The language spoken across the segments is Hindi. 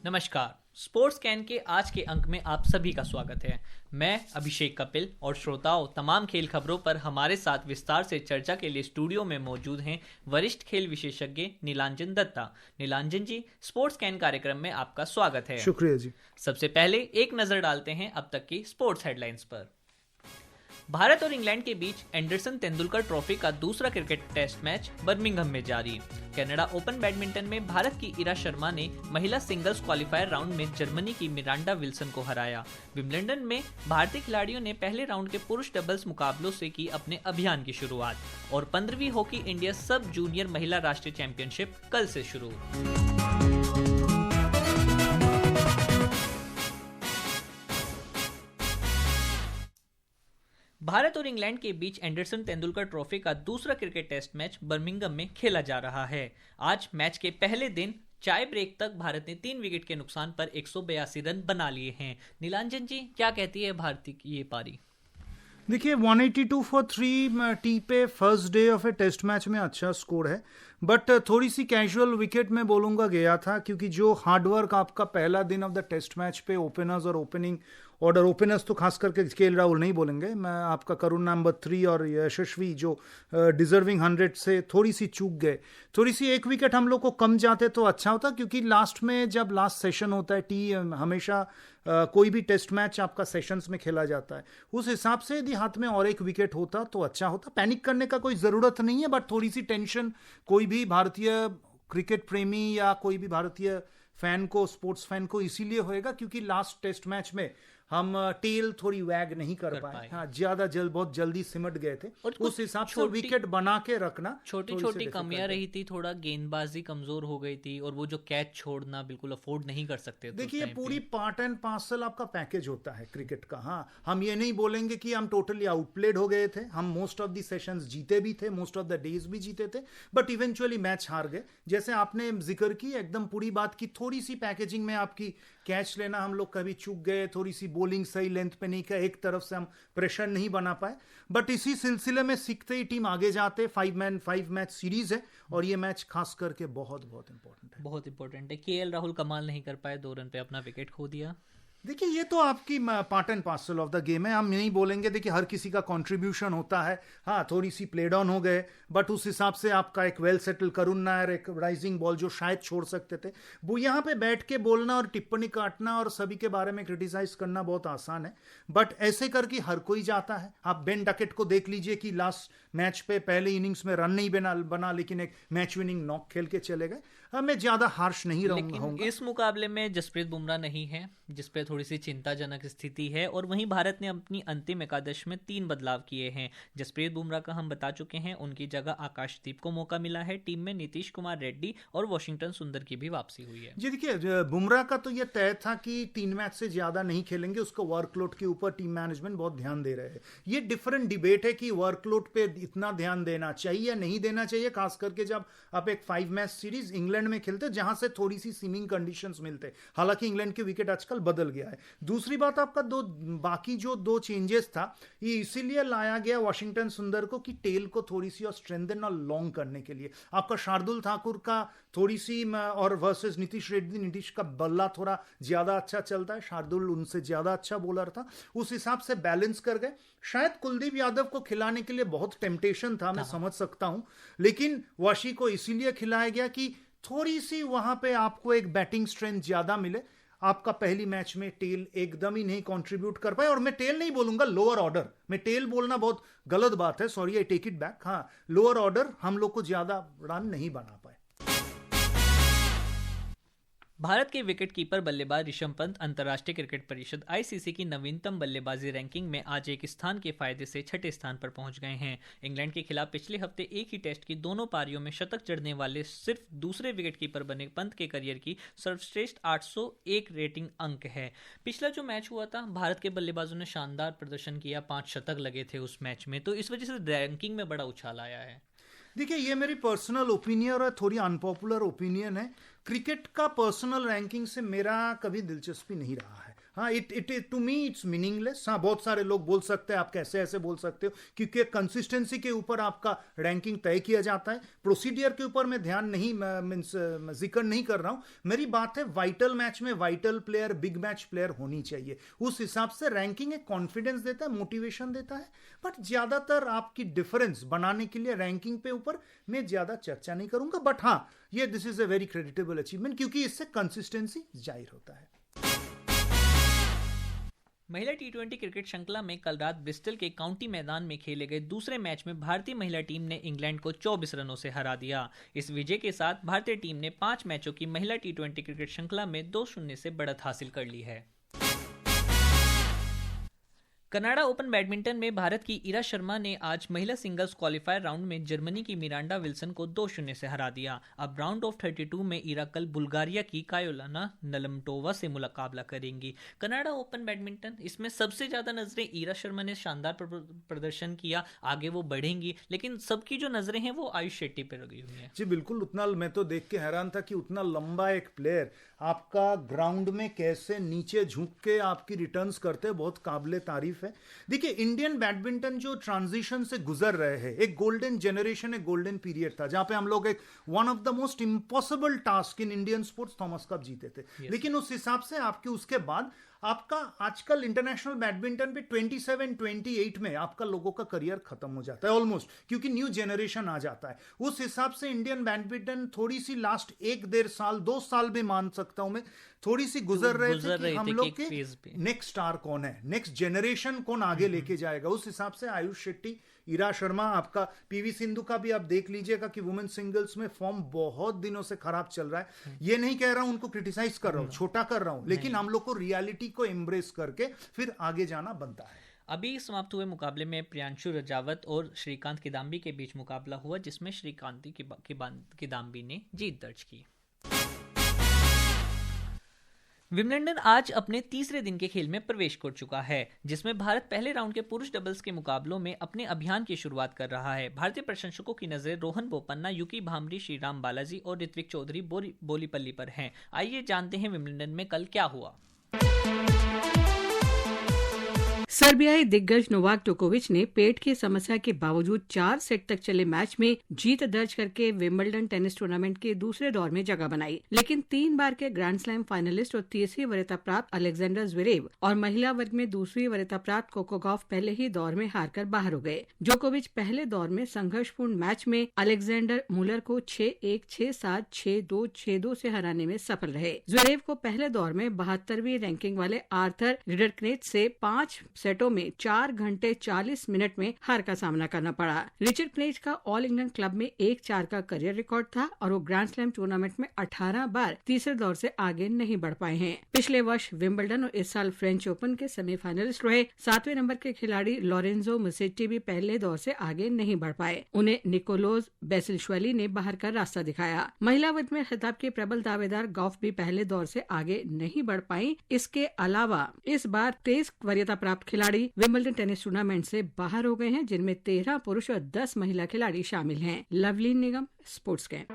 नमस्कार। स्पोर्ट्स कैन के आज के अंक में आप सभी का स्वागत है। मैं अभिषेक कपिल और श्रोताओं, तमाम खेल खबरों पर हमारे साथ विस्तार से चर्चा के लिए स्टूडियो में मौजूद हैं वरिष्ठ खेल विशेषज्ञ नीलांजन दत्ता। नीलांजन जी, स्पोर्ट्स कैन कार्यक्रम में आपका स्वागत है। शुक्रिया जी। सबसे पहले एक नजर डालते हैं अब तक की स्पोर्ट्स हेडलाइंस पर। भारत और इंग्लैंड के बीच एंडरसन तेंदुलकर ट्रॉफी का दूसरा क्रिकेट टेस्ट मैच बर्मिंघम में जारी। कनाडा ओपन बैडमिंटन में भारत की इरा शर्मा ने महिला सिंगल्स क्वालिफायर राउंड में जर्मनी की मिरांडा विल्सन को हराया। विंबलडन में भारतीय खिलाड़ियों ने पहले राउंड के पुरुष डबल्स मुकाबलों से की अपने अभियान की शुरुआत। और 15वीं हॉकी इंडिया सब जूनियर महिला राष्ट्रीय चैंपियनशिप कल से शुरू। भारत और इंग्लैंड के बीच एंडरसन तेंदुलकर ट्रॉफी का दूसरा क्रिकेट टेस्ट मैच बर्मिंघम में खेला जा रहा है। आज मैच के पहले दिन चाय ब्रेक तक भारत ने 3 विकेट के नुकसान पर 182 रन बना लिए हैं। नीलांजन जी, क्या कहती है भारतीय की ये पारी? देखिए, 182 फॉर 3 टी पे first day of a test match में अच्छा स्कोर है, बट थोड़ी सी कैजुअल विकेट में बोलूँगा गया था, क्योंकि जो हार्डवर्क आपका पहला दिन ऑफ द टेस्ट मैच पे ओपनर्स और ओपनिंग ऑर्डर, ओपनर्स तो खास करके केएल राहुल नहीं बोलेंगे, मैं आपका करुण नंबर 3 और यशस्वी जो डिजर्विंग 100 से थोड़ी सी चूक गए। थोड़ी सी एक विकेट हम लोग को कम जाते तो अच्छा होता, क्योंकि लास्ट में जब लास्ट सेशन होता है हमेशा कोई भी टेस्ट मैच आपका सेशंस में खेला जाता है, उस हिसाब से यदि हाथ में और एक विकेट होता तो अच्छा होता। पैनिक करने का कोई ज़रूरत नहीं है, बट थोड़ी सी टेंशन कोई भी भारतीय क्रिकेट प्रेमी या कोई भी भारतीय फैन को, स्पोर्ट्स फैन को इसीलिए होएगा क्योंकि लास्ट टेस्ट मैच में हम टेल थोड़ी वैग नहीं कर पाए। हाँ, बहुत जल्दी सिमट गए थे। उस हिसाब से विकेट बना के रखना छोटी छोटी कमियां रही थी, थोड़ा गेंदबाजी कमजोर हो गई थी, और वो जो कैच छोड़ना बिल्कुल अफोर्ड नहीं कर सकते। देखिए, पूरी पार्ट एंड पार्सल आपका पैकेज होता है क्रिकेट का। हाँ, हम ये नहीं बोलेंगे कि हम टोटली आउटप्लेड हो गए थे। हम मोस्ट ऑफ द सेशंस जीते भी थे, मोस्ट ऑफ द डेज भी जीते थे, बट इवेंचुअली मैच हार गए। जैसे आपने जिक्र की, एकदम पूरी बात की, थोड़ी सी पैकेजिंग में आपकी कैच लेना हम लोग कभी चूक गए, थोड़ी सी बॉलिंग सही लेंथ पे नहीं किया, एक तरफ से हम प्रेशर नहीं बना पाए, बट इसी सिलसिले में सीखते ही टीम आगे जाते। 5 मैच सीरीज है और ये मैच खास करके बहुत बहुत इंपॉर्टेंट है। बहुत इंपॉर्टेंट है। केएल राहुल कमाल नहीं कर पाए, 2 रन पे अपना विकेट खो दिया। देखिए, ये तो आपकी part and parcel of the game है, हम नहीं बोलेंगे। देखिए, हर किसी का कंट्रीब्यूशन होता है। हाँ, थोड़ी सी प्लेड ऑन हो गए, बट उस हिसाब से आपका एक वेल सेटल करुण नायर, एक राइजिंग बॉल जो शायद छोड़ सकते थे, वो यहाँ पे बैठ के बोलना और टिप्पणी काटना और सभी के बारे में क्रिटिसाइज करना बहुत आसान है, बट ऐसे करके हर कोई जाता है। आप बेन डकेट को देख लीजिए कि लास्ट मैच पे पहले इनिंग्स में रन नहीं बना लेकिन एक मैच विनिंग नॉक खेल के चले गए। मैं ज्यादा हार्श नहीं रहूंगा। इस मुकाबले में जसप्रीत बुमराह नहीं है, जिसपे थोड़ी सी चिंताजनक स्थिति है, और वहीं भारत ने अपनी अंतिम एकादश में 3 बदलाव किए हैं। जसप्रीत बुमराह का हम बता चुके हैं, उनकी जगह आकाशदीप को मौका मिला है। टीम में नीतीश कुमार रेड्डी और वॉशिंगटन सुंदर की भी वापसी हुई है। जी, देखिए, बुमराह का तो यह तय था कि 3 मैच से ज्यादा नहीं खेलेंगे। उसको वर्कलोड के ऊपर टीम मैनेजमेंट बहुत ध्यान दे रहे हैं। ये डिफरेंट डिबेट है कि वर्कलोड पे इतना ध्यान देना चाहिए या नहीं देना चाहिए, खास करके जब आप एक 5 मैच सीरीज इंग्लैंड में खेलते जहां से थोड़ी सी सीमिंग कंडीशंस मिलते। हालांकि इंग्लैंड के विकेट आजकल बदल गया है। दूसरी बात, आपका बाकी जो 2 चेंजेस था, ये इसीलिए लाया गया वॉशिंगटन सुंदर को कि टेल को थोड़ी सी और स्ट्रेंथन और लॉन्ग करने के लिए। आपका शार्दुल ठाकुर का थोड़ी सी और वर्सेस नीतीश रेड्डी, नीतीश का बल्ला थोड़ा ज्यादा अच्छा चलता है, शार्दुल उनसे ज्यादा अच्छा बॉलर था, उस हिसाब से बैलेंस कर गए। शायद कुलदीप यादव को खिलाने के लिए बहुत टेम्पटेशन था, मैं समझ सकता हूं, लेकिन वाशी को इसीलिए खिलाया गया कि थोड़ी सी वहां पे आपको एक बैटिंग स्ट्रेंथ ज्यादा मिले। आपका पहली मैच में टेल एकदम ही नहीं कंट्रीब्यूट कर पाए, और मैं टेल नहीं बोलूंगा, लोअर ऑर्डर। मैं टेल बोलना बहुत गलत बात है, sorry, I take it back. हाँ, लोअर ऑर्डर हम लोग को ज्यादा रन नहीं बना पाए। भारत के विकेटकीपर बल्लेबाज ऋषभ पंत अंतर्राष्ट्रीय क्रिकेट परिषद आईसीसी की नवीनतम बल्लेबाजी रैंकिंग में आज एक स्थान के फायदे से 6ठे स्थान पर पहुंच गए हैं। इंग्लैंड के खिलाफ पिछले हफ्ते एक ही टेस्ट की दोनों पारियों में शतक जड़ने वाले सिर्फ दूसरे विकेटकीपर बने पंत के करियर की सर्वश्रेष्ठ 801 रेटिंग अंक है। पिछला जो मैच हुआ था, भारत के बल्लेबाजों ने शानदार प्रदर्शन किया, 5 शतक लगे थे उस मैच में, तो इस वजह से रैंकिंग में बड़ा उछाल आया है। देखिए, ये मेरी पर्सनल ओपिनियन है, थोड़ी अनपॉपुलर ओपिनियन है। क्रिकेट का पर्सनल रैंकिंग से मेरा कभी दिलचस्पी नहीं रहा है। हाँ, it to me it's meaningless. हाँ, बहुत सारे लोग बोल सकते हैं आप कैसे ऐसे बोल सकते हो, क्योंकि कंसिस्टेंसी के ऊपर आपका रैंकिंग तय किया जाता है। प्रोसीडियर के ऊपर मैं ध्यान नहीं मीन्स जिक्र नहीं कर रहा हूं। मेरी बात है वाइटल मैच में vital player, big match player होनी चाहिए। उस हिसाब से रैंकिंग एक कॉन्फिडेंस देता है, मोटिवेशन देता है, बट ज्यादातर आपकी डिफरेंस बनाने के लिए रैंकिंग पे ऊपर मैं ज्यादा चर्चा नहीं करूंगा। बट हाँ, ये this is a very creditable achievement, क्योंकि इससे कंसिस्टेंसी जाहिर होता है। महिला टी20 क्रिकेट श्रृंखला में कल रात ब्रिस्टल के काउंटी मैदान में खेले गए दूसरे मैच में भारतीय महिला टीम ने इंग्लैंड को 24 रनों से हरा दिया। इस विजय के साथ भारतीय टीम ने 5 मैचों की महिला टी20 क्रिकेट श्रृंखला में 2-0 से बढ़त हासिल कर ली है। कनाडा ओपन बैडमिंटन में भारत की इरा शर्मा ने आज महिला सिंगल्स क्वालिफायर राउंड में जर्मनी की मिरांडा विल्सन को 2-0 से हरा दिया। अब राउंड ऑफ 32 में इरा कल बुल्गारिया की कायोलाना नलमटोवा से मुकाबला करेंगी। कनाडा ओपन बैडमिंटन, इसमें सबसे ज्यादा नजरें इरा शर्मा ने शानदार प्रदर्शन किया, आगे वो बढ़ेंगी, लेकिन सबकी जो नजरें हैं वो आयुष शेट्टी पर लगी हुई हैं। जी बिल्कुल, उतना मैं तो देख के हैरान था कि उतना लंबा एक प्लेयर आपका ग्राउंड में कैसे नीचे झुक के आपकी रिटर्न्स करते हैं, बहुत काबिले तारीफ है। देखिए, इंडियन बैडमिंटन जो ट्रांजिशन से गुजर रहे हैं, एक गोल्डन जनरेशन, एक गोल्डन पीरियड था जहां पे हम लोग एक one of the most impossible task in Indian sports Thomas cup जीते थे। लेकिन उस हिसाब से आपके उसके बाद आपका आजकल इंटरनेशनल बैडमिंटन पे 27-28 में आपका लोगों का करियर खत्म हो जाता है ऑलमोस्ट, क्योंकि न्यू जनरेशन आ जाता है। उस हिसाब से इंडियन बैडमिंटन थोड़ी सी लास्ट 1-1.5 साल भी मान सकता हूं मैं, थोड़ी सी गुजर रहे थे कि हम लोग के नेक्स्ट स्टार कौन है, नेक्स्ट जनरेशन कौन आगे लेके जाएगा। उस हिसाब से आयुष शेट्टी, इरा शर्मा, आपका पीवी सिंधु का भी आप देख लीजिएगा कि वुमेन सिंगल्स में फॉर्म बहुत दिनों से खराब चल रहा है। ये नहीं कह रहा हूं उनको क्रिटिसाइज कर रहा हूं, छोटा कर रहा हूं, लेकिन हम लोग को रियलिटी को एम्ब्रेस करके फिर आगे जाना बनता है। अभी समाप्त हुए मुकाबले में प्रियांशु रजावत और श्रीकांत किदाम्बी के बीच मुकाबला हुआ, जिसमें श्रीकांत किदाम्बी ने जीत दर्ज की। विंबलडन आज अपने तीसरे दिन के खेल में प्रवेश कर चुका है, जिसमें भारत पहले राउंड के पुरुष डबल्स के मुकाबलों में अपने अभियान की शुरुआत कर रहा है। भारतीय प्रशंसकों की नजरें रोहन बोपन्ना, युकी भांबरी, श्रीराम बालाजी और ऋत्विक चौधरी बोलीपल्ली पर हैं। आइए जानते हैं विंबलडन में कल क्या हुआ। सर्बियाई दिग्गज नोवाक जोकोविच ने पेट की समस्या के बावजूद 4 सेट तक चले मैच में जीत दर्ज करके विंबलडन टेनिस टूर्नामेंट के दूसरे दौर में जगह बनाई। लेकिन 3 बार के ग्रैंड स्लैम फाइनलिस्ट और तीसरी वरीयता प्राप्त अलेक्जेंडर ज़्वेरेव और महिला वर्ग में दूसरी वरीयता प्राप्त कोको गॉफ पहले ही दौर में हारकर बाहर हो गए। जोकोविच पहले दौर में संघर्षपूर्ण मैच में अलेक्जेंडर मूलर को 6-1, 6-7, 6-2, 6-2 से हराने में सफल रहे। ज़्वेरेव को पहले दौर में 72वीं रैंकिंग वाले आर्थर रिडरक्नेच से 5 सेटों में 4 घंटे 40 मिनट में हार का सामना करना पड़ा। रिचर्ड क्लेज का ऑल इंग्लैंड क्लब में 1-4 का करियर रिकॉर्ड था और वो ग्रैंड स्लैम टूर्नामेंट में 18 बार तीसरे दौर से आगे नहीं बढ़ पाए हैं। पिछले वर्ष विंबलडन और इस साल फ्रेंच ओपन के सेमीफाइनलिस्ट रहे 7वें नंबर के खिलाड़ी लोरेंजो मुसेट्टी भी पहले दौर से आगे नहीं बढ़ पाए। उन्हें निकोलोज बेसिलश्वेली ने बाहर का रास्ता दिखाया। महिला वर्ग में खिताब के प्रबल दावेदार गॉफ भी पहले दौर से आगे नहीं बढ़ पाई। इसके अलावा इस बार 23 वरीयता प्राप्त खिलाड़ी विंबलडन टेनिस टूर्नामेंट से बाहर हो गए हैं, जिनमें 13 पुरुष और 10 महिला खिलाड़ी शामिल हैं। लवलीन निगम, स्पोर्ट्स कैंप।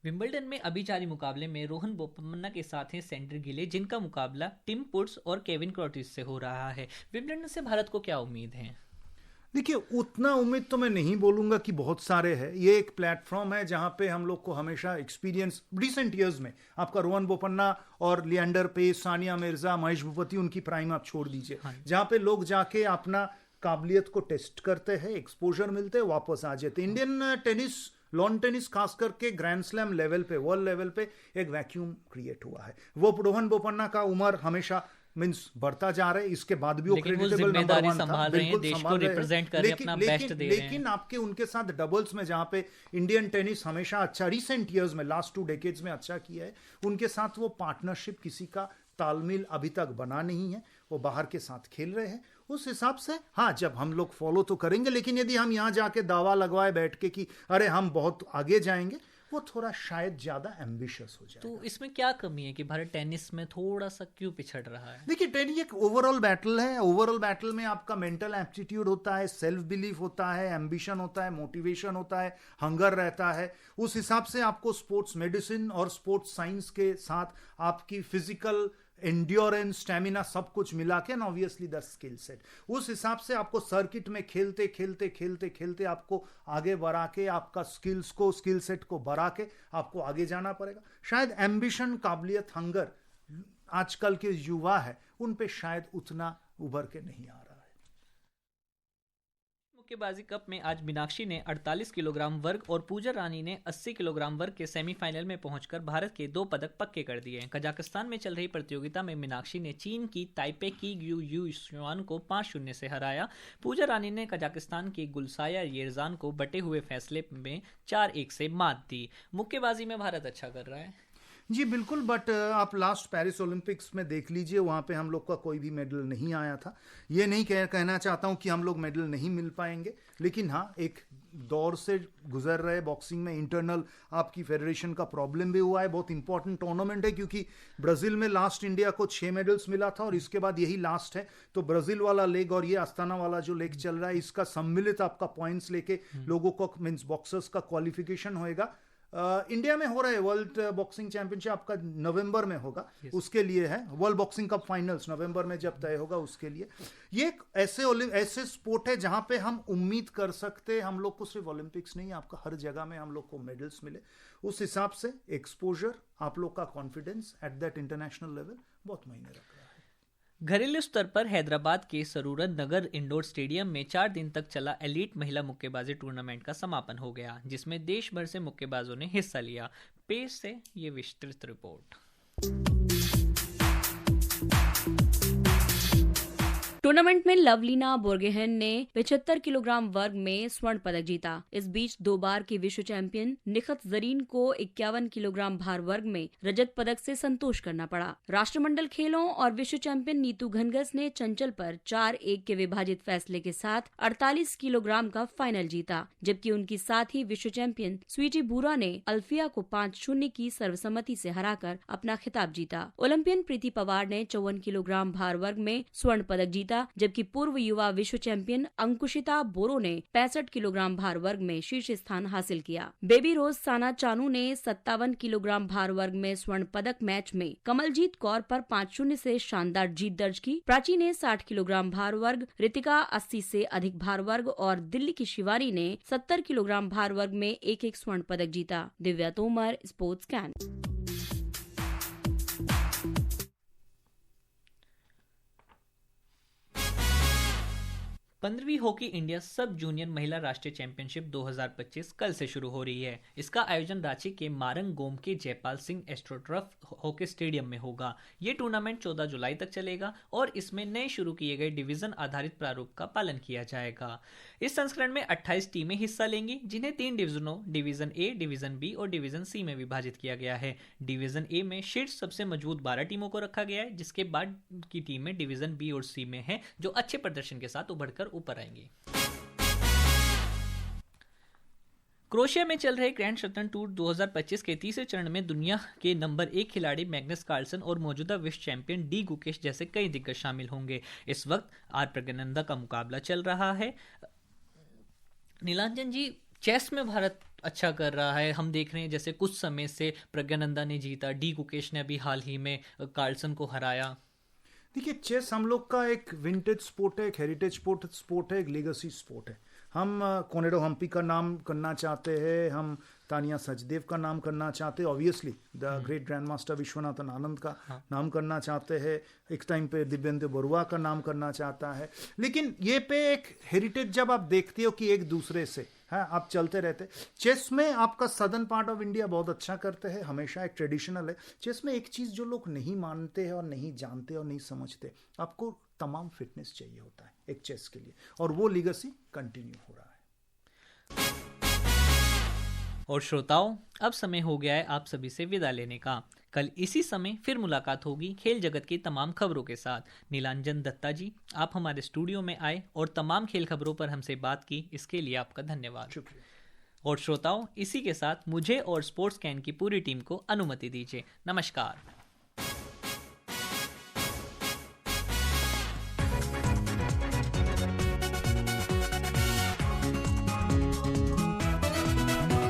विंबलडन में अभी जारी मुकाबले में रोहन बोपन्ना के साथ हैं सेंडर गिले, जिनका मुकाबला टिम पुट्स और केविन क्रॉटिस से हो रहा है। विंबलडन से भारत को क्या उम्मीद है? देखिए, उतना उम्मीद तो मैं नहीं बोलूंगा कि बहुत सारे हैं। ये एक प्लेटफॉर्म है जहां पे हम लोग को हमेशा एक्सपीरियंस रिसेंट इयर्स में आपका रोहन बोपन्ना और लिएंडर पेस, सानिया मिर्जा, महेश भूपति, उनकी प्राइम आप छोड़ दीजिए, जहां पे लोग जाके अपना काबिलियत को टेस्ट करते हैं, एक्सपोजर मिलते हैं, वापस आ जाते। इंडियन टेनिस, लॉन टेनिस खास करके ग्रैंड स्लैम लेवल पे, वर्ल्ड लेवल पे एक वैक्यूम क्रिएट हुआ है। वो रोहन बोपन्ना का उम्र हमेशा मींस बढ़ता जा रहा है, इसके बाद भी वो क्रेडिटेबल नंबर 1 था, बिल्कुल देश को रिप्रेजेंट कर रहे हैं, अपना बेस्ट दे रहे हैं। लेकिन आपके उनके साथ डबल्स में जहां पे इंडियन टेनिस हमेशा अच्छा, रिसेंट ईयर्स में लास्ट 2 डेकेड्स में अच्छा किया है, उनके साथ वो पार्टनरशिप, किसी का तालमेल अभी तक बना नहीं है। वो बाहर के साथ खेल रहे हैं। उस हिसाब से हाँ, जब हम लोग फॉलो तो करेंगे, लेकिन यदि हम यहाँ जाके दावा लगवाए बैठ के कि अरे हम बहुत आगे जाएंगे, वो थोड़ा शायद ज़्यादा एम्बिशियस हो जाए। तो इसमें क्या कमी है कि भारत टेनिस में थोड़ा सा क्यों पिछड़ रहा है? देखिए, टेनिस एक ओवरऑल बैटल है। ओवरऑल बैटल में आपका मेंटल एप्टीट्यूड होता है, सेल्फ बिलीफ होता है, एम्बिशन होता है, मोटिवेशन होता है, हंगर रहता है। उस हिसाब से आपको स्पोर्ट्स मेडिसिन और स्पोर्ट्स साइंस के साथ आपकी फिजिकल एंड्योरेंस, स्टेमिना, सब कुछ मिला के, ऑब्वियसली द स्किल सेट, उस हिसाब से आपको सर्किट में खेलते खेलते खेलते खेलते आपको आगे बढ़ा के, आपका स्किल सेट को बढ़ा के आपको आगे जाना पड़ेगा। शायद एम्बिशन, काबिलियत, हंगर आजकल के युवा है उन पे शायद उतना उभर के नहीं आ रहा है। मुक्केबाजी कप में आज मीनाक्षी ने 48 किलोग्राम वर्ग और पूजा रानी ने 80 किलोग्राम वर्ग के सेमीफाइनल में पहुंचकर भारत के 2 पदक पक्के कर दिए। कजाकिस्तान में चल रही प्रतियोगिता में मीनाक्षी ने चीन की ताइपे की यू शुआन को 5-0 से हराया। पूजा रानी ने कजाकिस्तान की गुलसाया येरजान को बटे हुए फैसले में 4-1 से मात दी। मुक्केबाजी में भारत अच्छा कर रहा है जी बिल्कुल, बट आप लास्ट पेरिस ओलंपिक्स में देख लीजिए, वहाँ पे हम लोग का कोई भी मेडल नहीं आया था। ये नहीं कहना चाहता हूँ कि हम लोग मेडल नहीं मिल पाएंगे, लेकिन हाँ, एक दौर से गुजर रहे बॉक्सिंग में इंटरनल आपकी फेडरेशन का प्रॉब्लम भी हुआ है। बहुत इंपॉर्टेंट टूर्नामेंट है, क्योंकि ब्राज़ील में लास्ट इंडिया को 6 मेडल्स मिला था और इसके बाद यही लास्ट है। तो ब्राज़ील वाला लेग और ये अस्ताना वाला जो लेग चल रहा है, इसका सम्मिलित आपका पॉइंट्स लेके लोगों को मीन्स बॉक्सर्स का क्वालिफिकेशन होएगा। इंडिया में हो रहा है वर्ल्ड बॉक्सिंग चैंपियनशिप, आपका नवंबर में होगा। उसके लिए है वर्ल्ड बॉक्सिंग कप फाइनल्स नवंबर में जब तय होगा, उसके लिए ये एक ऐसे स्पोर्ट है जहां पे हम उम्मीद कर सकते हैं हम लोग को सिर्फ ओलंपिक्स नहीं, आपका हर जगह में हम लोग को मेडल्स मिले। उस हिसाब से एक्सपोजर, आप लोग का confidence at that international level बहुत मायने रख रहा है। घरेलू स्तर पर हैदराबाद के सरूरत नगर इंडोर स्टेडियम में 4 दिन तक चला एलीट महिला मुक्केबाजी टूर्नामेंट का समापन हो गया, जिसमें देश भर से मुक्केबाजों ने हिस्सा लिया। पेश से ये विस्तृत रिपोर्ट। टूर्नामेंट में लवलीना बोर्गेहन ने 75 किलोग्राम वर्ग में स्वर्ण पदक जीता। इस बीच 2 बार की विश्व चैंपियन निखत जरीन को 51 किलोग्राम भार वर्ग में रजत पदक से संतोष करना पड़ा। राष्ट्रमंडल खेलों और विश्व चैंपियन नीतू घनघस ने चंचल पर 4-1 के विभाजित फैसले के साथ 48 किलोग्राम का फाइनल जीता, जबकि उनकी साथ ही विश्व चैंपियन स्वीटी बुरा ने अल्फिया को 5-0 की सर्वसम्मति से हराकर अपना खिताब जीता। ओलंपियन प्रीति पवार ने 54 किलोग्राम भार वर्ग में स्वर्ण पदक जीता, जबकि पूर्व युवा विश्व चैंपियन अंकुशिता बोरो ने 65 किलोग्राम भार वर्ग में शीर्ष स्थान हासिल किया। बेबी रोज साना चानू ने 57 किलोग्राम भार वर्ग में स्वर्ण पदक मैच में कमलजीत कौर पर 5-0 से शानदार जीत दर्ज की। प्राची ने 60 किलोग्राम भार वर्ग, रितिका 80 से अधिक भार वर्ग और दिल्ली की शिवानी ने 70 किलोग्राम भार वर्ग में 1-1 स्वर्ण पदक जीता। Divya Tomar, sports can. 15वीं हॉकी इंडिया सब जूनियर महिला राष्ट्रीय चैंपियनशिप 2025 कल से शुरू हो रही है। इसका आयोजन रांची के मारंग गोम के Jaipal Singh astroturf hockey stadium में होगा। ये टूर्नामेंट 14 जुलाई तक चलेगा और इसमें नए शुरू किए गए डिवीजन आधारित प्रारूप का पालन किया जाएगा। इस संस्करण में 28 टीमें हिस्सा लेंगी, जिन्हें 3 डिवीजनों डिवीजन ए, डिवीजन बी और डिवीजन सी में विभाजित किया गया है। डिवीजन ए में शीर्ष सबसे मजबूत 12 टीमों को रखा गया है, जिसके बाद की टीमें डिवीजन बी और सी में हैं, जो अच्छे प्रदर्शन के साथ उभरकर ऊपर आएंगे। क्रोएशिया में चल रहे ग्रैंड शतरंज टूर 2025 के तीसरे चरण में दुनिया के नंबर 1 खिलाड़ी मैग्नस कार्लसन और मौजूदा विश्व चैंपियन डी गुकेश जैसे कई दिग्गज शामिल होंगे। इस वक्त आर प्रज्ञानंदा का मुकाबला चल रहा है। नीलांजन जी, चेस में भारत अच्छा कर रहा है। हम देख रहे हैं जैसे कुछ समय से प्रज्ञानंदा ने जीता, डी गुकेश ने अभी हाल ही में कार्लसन को हराया। देखिए, चेस हम लोग का एक विंटेज स्पोर्ट है, एक हेरिटेज स्पोर्ट है, एक लेगेसी स्पोर्ट है। हम कोनेडो हम्पी का नाम करना चाहते हैं, हम तानिया सचदेव का नाम करना चाहते हैं, obviously the great grand master Viswanathan Anand का नाम करना चाहते हैं, एक टाइम पे दिव्येंद्र बरुआ का नाम करना चाहता है। लेकिन ये पे एक हेरिटेज जब आप देखते हो कि एक दूसरे से आप चलते रहते। चेस में आपका सदर्न पार्ट ऑफ इंडिया बहुत अच्छा करते हैं, हमेशा एक ट्रेडिशनल है। चेस में एक चीज़ जो लोग नहीं मानते हैं और नहीं जानते और नहीं समझते, आपको तमाम फिटनेस चाहिए होता है एक चेस के लिए, और वो लीगेसी कंटिन्यू हो रहा है। और श्रोताओं, अब समय हो गया है आप सभी से विदा लेने का। कल इसी समय फिर मुलाकात होगी खेल जगत की तमाम खबरों के साथ। नीलांजन दत्ता जी, आप हमारे स्टूडियो में आए और तमाम खेल खबरों पर हमसे बात की, इसके लिए आपका धन्यवाद। शुक्रिया। और श्रोताओं, इसी के साथ मुझे और स्पोर्ट्स कैन की पूरी टीम को अनुमति दीजिए। नमस्कार।